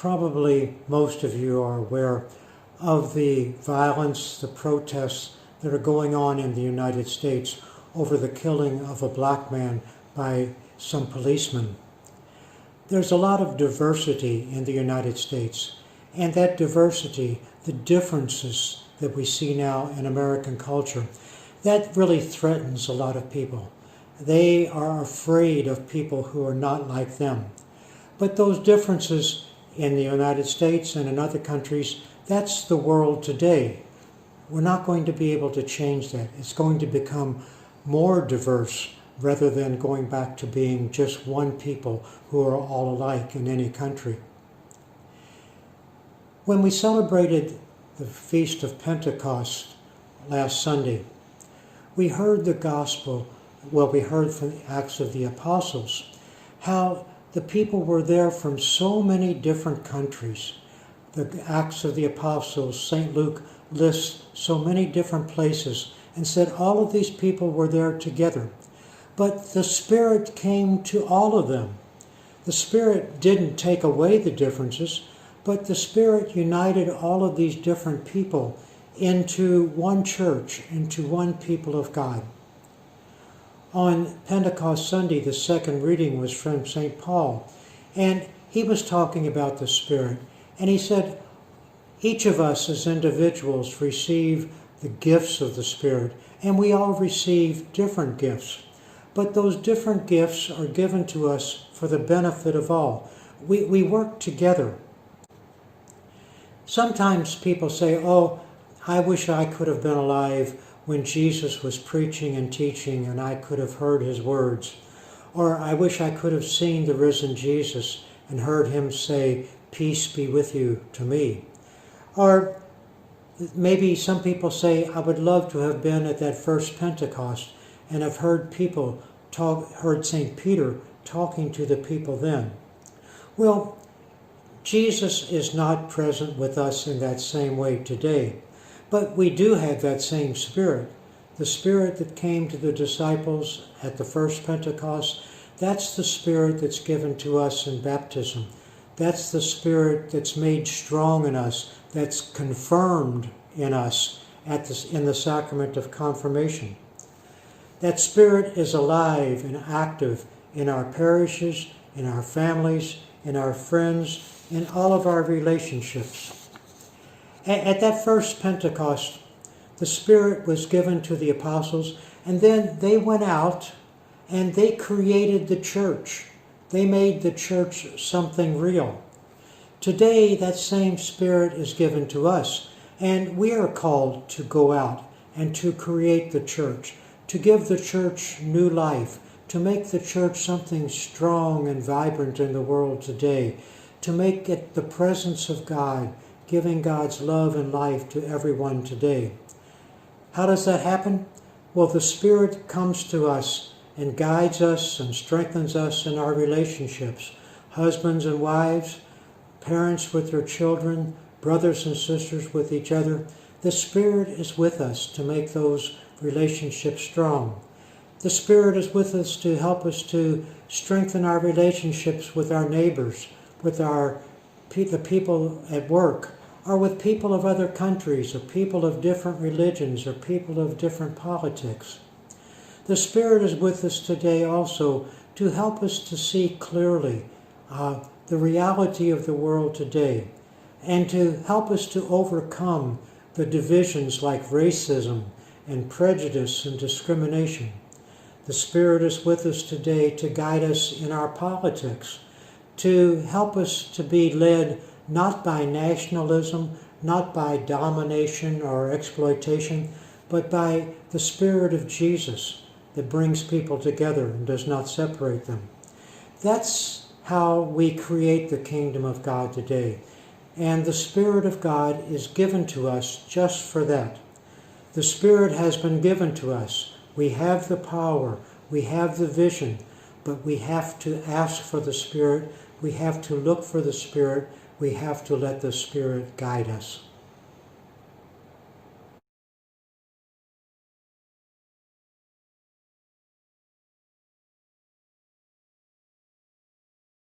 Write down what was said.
Probably most of you are aware of the violence, the protests that are going on in the United States over the killing of a black man by some policemen. There's a lot of diversity in the United States, and that diversity, the differences that we see now in American culture, that really threatens a lot of people. They are afraid of people who are not like them. But those differences in the United States and in other countries, that's the world today. We're not going to be able to change that. It's going to become more diverse rather than going back to being just one people who are all alike in any country. When we celebrated the Feast of Pentecost last Sunday, we heard the gospel, we heard from the Acts of the Apostles, how the people were there from so many different countries. The Acts of the Apostles, St. Luke lists so many different places and said all of these people were there together. But the Spirit came to all of them. The Spirit didn't take away the differences, but the Spirit united all of these different people into one church, into one people of God. On Pentecost Sunday, the second reading was from St. Paul, and he was talking about the Spirit, and he said, each of us as individuals receive the gifts of the Spirit, and we all receive different gifts. But those different gifts are given to us for the benefit of all. We work together. Sometimes people say, oh, I wish I could have been alive when Jesus was preaching and teaching and I could have heard his words. Or I wish I could have seen the risen Jesus and heard him say, peace be with you to me. Or maybe some people say, I would love to have been at that first Pentecost and have heard heard St. Peter talking to the people then. Well, Jesus is not present with us in that same way today. But we do have that same Spirit. The Spirit that came to the disciples at the first Pentecost, that's the Spirit that's given to us in baptism. That's the Spirit that's made strong in us, that's confirmed in us in the sacrament of confirmation. That Spirit is alive and active in our parishes, in our families, in our friends, in all of our relationships. At that first Pentecost, the Spirit was given to the apostles, and then they went out and they created the church. They made the church something real. Today, that same Spirit is given to us, and we are called to go out and to create the church, to give the church new life, to make the church something strong and vibrant in the world today, to make it the presence of God, giving God's love and life to everyone today. How does that happen? Well, the Spirit comes to us and guides us and strengthens us in our relationships. Husbands and wives, parents with their children, brothers and sisters with each other. The Spirit is with us to make those relationships strong. The Spirit is with us to help us to strengthen our relationships with our neighbors, with the people at work, or with people of other countries, or people of different religions, or people of different politics. The Spirit is with us today also to help us to see clearly the reality of the world today, and to help us to overcome the divisions like racism and prejudice and discrimination. The Spirit is with us today to guide us in our politics, to help us to be led not by nationalism, not by domination or exploitation, but by the Spirit of Jesus that brings people together and does not separate them. That's how we create the kingdom of God today. And the Spirit of God is given to us just for that. The Spirit has been given to us. We have the power, we have the vision, but we have to ask for the Spirit, we have to look for the Spirit, we have to let the Spirit guide us.